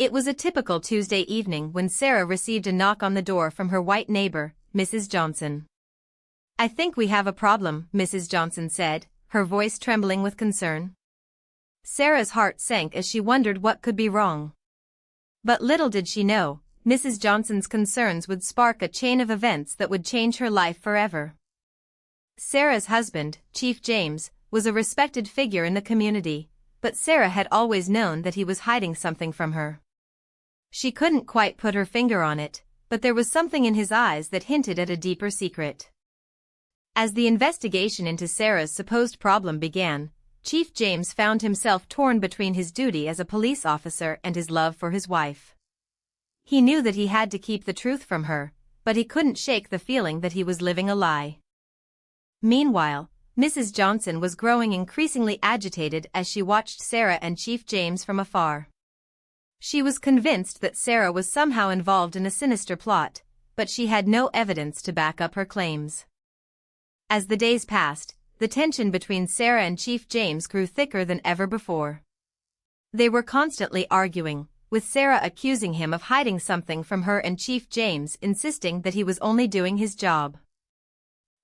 It was a typical Tuesday evening when Sarah received a knock on the door from her white neighbor, Mrs. Johnson. "I think we have a problem," Mrs. Johnson said, her voice trembling with concern. Sarah's heart sank as she wondered what could be wrong. But little did she know, Mrs. Johnson's concerns would spark a chain of events that would change her life forever. Sarah's husband, Chief James, was a respected figure in the community, but Sarah had always known that he was hiding something from her. She couldn't quite put her finger on it, but there was something in his eyes that hinted at a deeper secret. As the investigation into Sarah's supposed problem began, Chief James found himself torn between his duty as a police officer and his love for his wife. He knew that he had to keep the truth from her, but he couldn't shake the feeling that he was living a lie. Meanwhile, Mrs. Johnson was growing increasingly agitated as she watched Sarah and Chief James from afar. She was convinced that Sarah was somehow involved in a sinister plot, but she had no evidence to back up her claims. As the days passed, the tension between Sarah and Chief James grew thicker than ever before. They were constantly arguing, with Sarah accusing him of hiding something from her and Chief James insisting that he was only doing his job.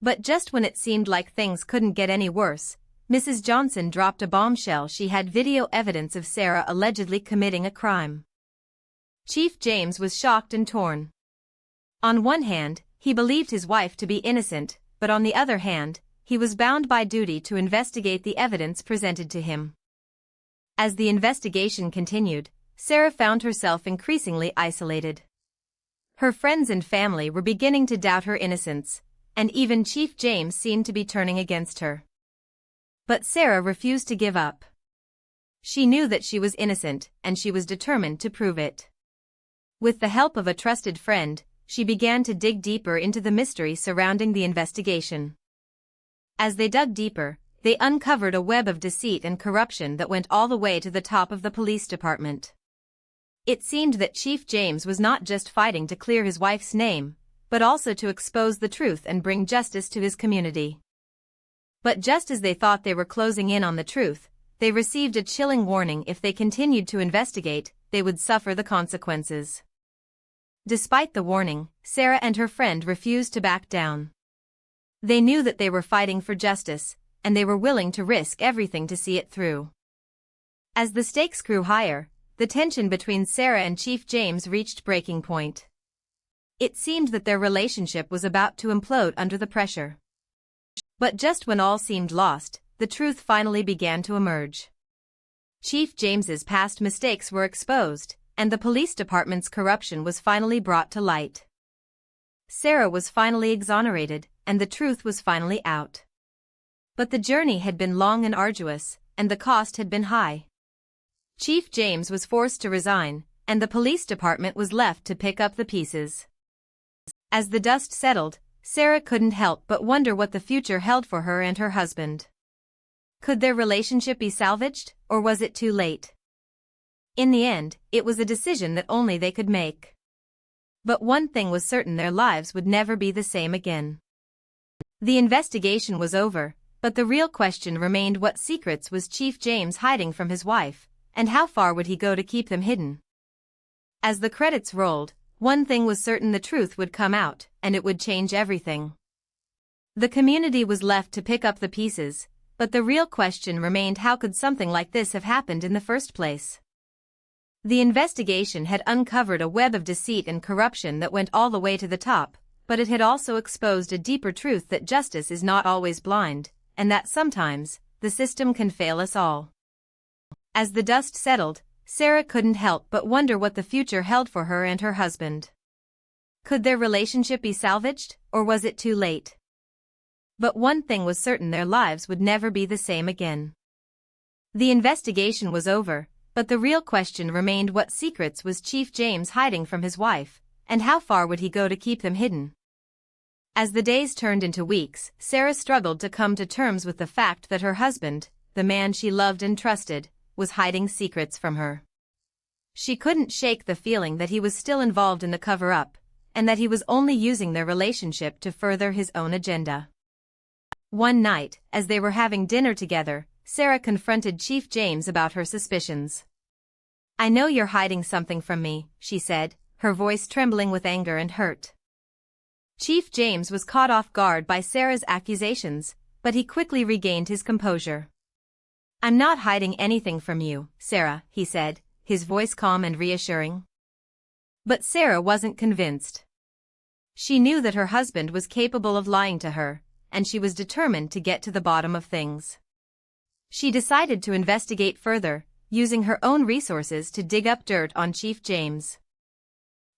But just when it seemed like things couldn't get any worse, Mrs. Johnson dropped a bombshell. She had video evidence of Sarah allegedly committing a crime. Chief James was shocked and torn. On one hand, he believed his wife to be innocent, but on the other hand, he was bound by duty to investigate the evidence presented to him. As the investigation continued, Sarah found herself increasingly isolated. Her friends and family were beginning to doubt her innocence, and even Chief James seemed to be turning against her. But Sarah refused to give up. She knew that she was innocent, and she was determined to prove it. With the help of a trusted friend, she began to dig deeper into the mystery surrounding the investigation. As they dug deeper, they uncovered a web of deceit and corruption that went all the way to the top of the police department. It seemed that Chief James was not just fighting to clear his wife's name, but also to expose the truth and bring justice to his community. But just as they thought they were closing in on the truth, they received a chilling warning: if they continued to investigate, they would suffer the consequences. Despite the warning, Sarah and her friend refused to back down. They knew that they were fighting for justice, and they were willing to risk everything to see it through. As the stakes grew higher, the tension between Sarah and Chief James reached breaking point. It seemed that their relationship was about to implode under the pressure. But just when all seemed lost, the truth finally began to emerge. Chief James's past mistakes were exposed, and the police department's corruption was finally brought to light. Sarah was finally exonerated, and the truth was finally out. But the journey had been long and arduous, and the cost had been high. Chief James was forced to resign, and the police department was left to pick up the pieces. As the dust settled, Sarah couldn't help but wonder what the future held for her and her husband. Could their relationship be salvaged, or was it too late? In the end, it was a decision that only they could make. But one thing was certain: their lives would never be the same again. The investigation was over, but the real question remained: what secrets was Chief James hiding from his wife, and how far would he go to keep them hidden? As the credits rolled, one thing was certain: the truth would come out, and it would change everything. The community was left to pick up the pieces, but the real question remained: how could something like this have happened in the first place? The investigation had uncovered a web of deceit and corruption that went all the way to the top, but it had also exposed a deeper truth: that justice is not always blind, and that sometimes, the system can fail us all. As the dust settled, Sarah couldn't help but wonder what the future held for her and her husband. Could their relationship be salvaged, or was it too late? But one thing was certain: their lives would never be the same again. The investigation was over, but the real question remained: what secrets was Chief James hiding from his wife, and how far would he go to keep them hidden? As the days turned into weeks, Sarah struggled to come to terms with the fact that her husband, the man she loved and trusted, was hiding secrets from her. She couldn't shake the feeling that he was still involved in the cover-up, and that he was only using their relationship to further his own agenda. One night, as they were having dinner together, Sarah confronted Chief James about her suspicions. "I know you're hiding something from me," she said, her voice trembling with anger and hurt. Chief James was caught off guard by Sarah's accusations, but he quickly regained his composure. "I'm not hiding anything from you, Sarah," he said, his voice calm and reassuring. But Sarah wasn't convinced. She knew that her husband was capable of lying to her, and she was determined to get to the bottom of things. She decided to investigate further, using her own resources to dig up dirt on Chief James.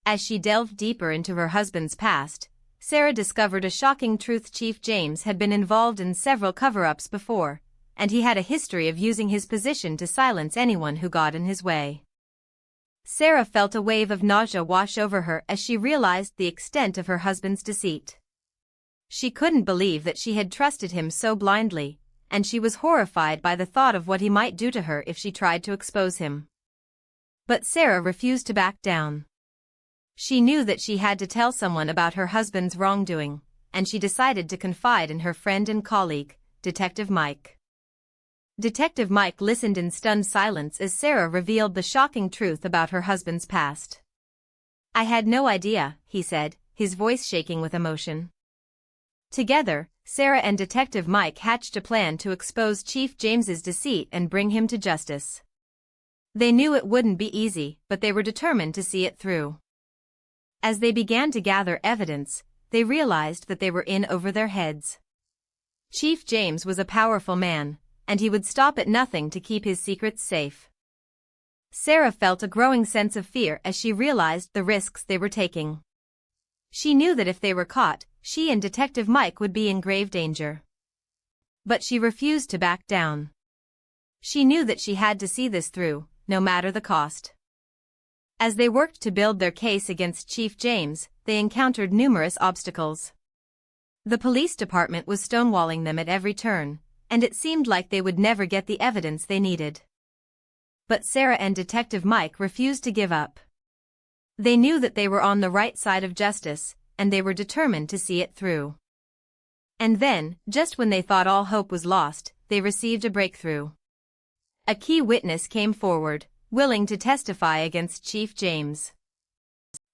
As she delved deeper into her husband's past, Sarah discovered a shocking truth: Chief James had been involved in several cover-ups before, and he had a history of using his position to silence anyone who got in his way. Sarah felt a wave of nausea wash over her as she realized the extent of her husband's deceit. She couldn't believe that she had trusted him so blindly, and she was horrified by the thought of what he might do to her if she tried to expose him. But Sarah refused to back down. She knew that she had to tell someone about her husband's wrongdoing, and she decided to confide in her friend and colleague, Detective Mike. Detective Mike listened in stunned silence as Sarah revealed the shocking truth about her husband's past. "I had no idea," he said, his voice shaking with emotion. Together, Sarah and Detective Mike hatched a plan to expose Chief James's deceit and bring him to justice. They knew it wouldn't be easy, but they were determined to see it through. As they began to gather evidence, they realized that they were in over their heads. Chief James was a powerful man, and he would stop at nothing to keep his secrets safe. Sarah felt a growing sense of fear as she realized the risks they were taking. She knew that if they were caught, she and Detective Mike would be in grave danger. But she refused to back down. She knew that she had to see this through, no matter the cost. As they worked to build their case against Chief James, they encountered numerous obstacles. The police department was stonewalling them at every turn, and it seemed like they would never get the evidence they needed. But Sarah and Detective Mike refused to give up. They knew that they were on the right side of justice, and they were determined to see it through. And then, just when they thought all hope was lost, they received a breakthrough. A key witness came forward, willing to testify against Chief James.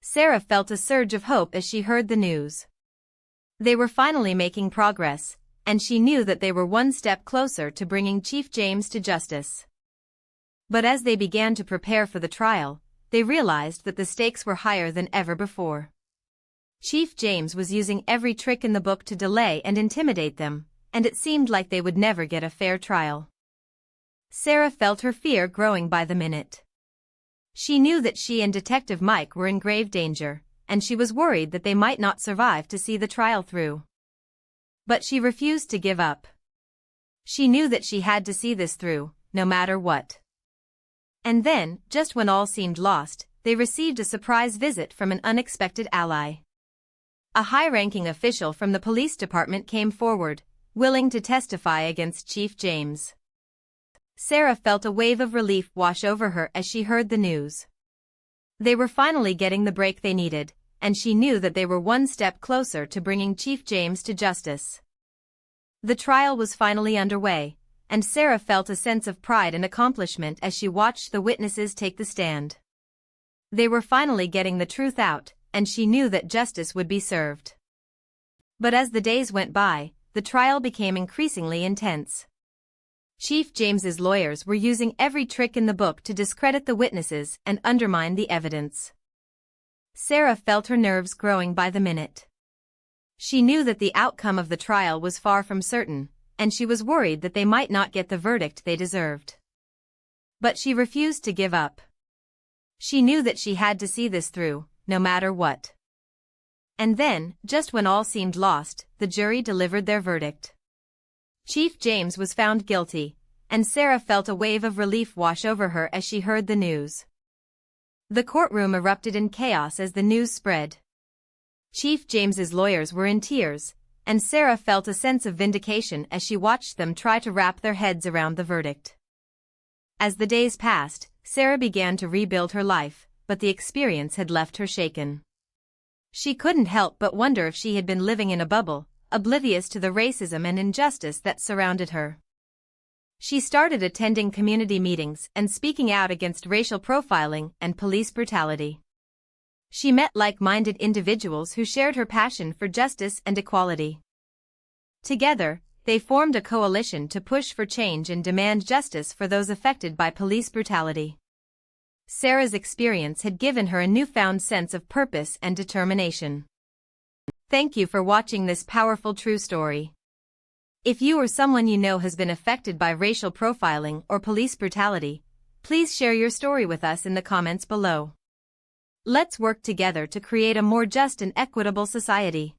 Sarah felt a surge of hope as she heard the news. They were finally making progress, and she knew that they were one step closer to bringing Chief James to justice. But as they began to prepare for the trial, they realized that the stakes were higher than ever before. Chief James was using every trick in the book to delay and intimidate them, and it seemed like they would never get a fair trial. Sarah felt her fear growing by the minute. She knew that she and Detective Mike were in grave danger, and she was worried that they might not survive to see the trial through. But she refused to give up. She knew that she had to see this through, no matter what. And then, just when all seemed lost, they received a surprise visit from an unexpected ally. A high-ranking official from the police department came forward, willing to testify against Chief James. Sarah felt a wave of relief wash over her as she heard the news. They were finally getting the break they needed, and she knew that they were one step closer to bringing Chief James to justice. The trial was finally underway, and Sarah felt a sense of pride and accomplishment as she watched the witnesses take the stand. They were finally getting the truth out, and she knew that justice would be served. But as the days went by, the trial became increasingly intense. Chief James's lawyers were using every trick in the book to discredit the witnesses and undermine the evidence. Sarah felt her nerves growing by the minute. She knew that the outcome of the trial was far from certain, and she was worried that they might not get the verdict they deserved. But she refused to give up. She knew that she had to see this through, no matter what. And then, just when all seemed lost, the jury delivered their verdict. Chief James was found guilty, and Sarah felt a wave of relief wash over her as she heard the news. The courtroom erupted in chaos as the news spread. Chief James's lawyers were in tears, and Sarah felt a sense of vindication as she watched them try to wrap their heads around the verdict. As the days passed, Sarah began to rebuild her life, but the experience had left her shaken. She couldn't help but wonder if she had been living in a bubble, oblivious to the racism and injustice that surrounded her. She started attending community meetings and speaking out against racial profiling and police brutality. She met like-minded individuals who shared her passion for justice and equality. Together, they formed a coalition to push for change and demand justice for those affected by police brutality. Sarah's experience had given her a newfound sense of purpose and determination. Thank you for watching this powerful true story. If you or someone you know has been affected by racial profiling or police brutality, please share your story with us in the comments below. Let's work together to create a more just and equitable society.